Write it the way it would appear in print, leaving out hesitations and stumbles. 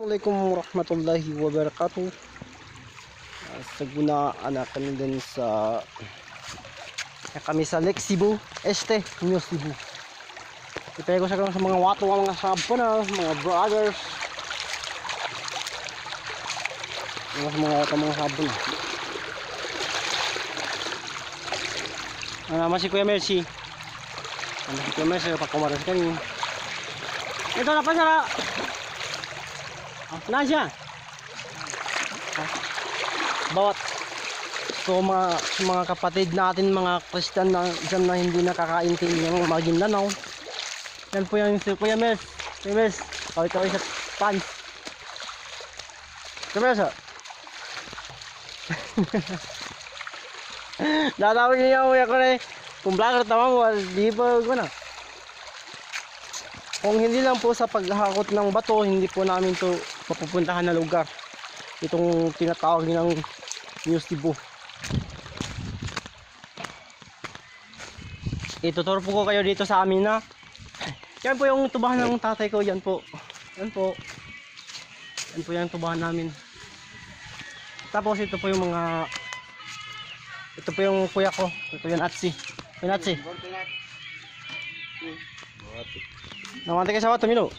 Assalamualaikum warahmatullahi wabarakatuh. Sagunaan na kami din kami sa Lake Cebu, New Cebu. Ipaya ko sa mga wato, mga sabon na, mga brothers. Mga wato, mga sabon na. Naman si Kuya Mercy. Si Kuya Mercy, pakumaras kami. Ito na pa sara. Nasya. Bawat mga kapatid natin, mga Christian na dyan na hindi nakakaintindi ng Maguindanao. Yan po yung si Kuya Mes. Kuya Mes, kawit-kawit sa pants. Kuya Mes, datawag niya uya ko na kung vlogger tama mo, di ba ko na. Kung hindi lang po sa paghahakot ng bato, hindi po namin to mapupuntahan na lugar. Itong tinatawag ng New Cebu. Ituturo po ko kayo dito sa amin na. Yan po yung tubahan ng tatay ko. Yan po. Yan po. Yan po yung tubahan namin. Tapos ito po yung mga... Ito po yung kuya ko. Ito yung Atsi. Yung Atsi. Namante kayo sa wato, Milo.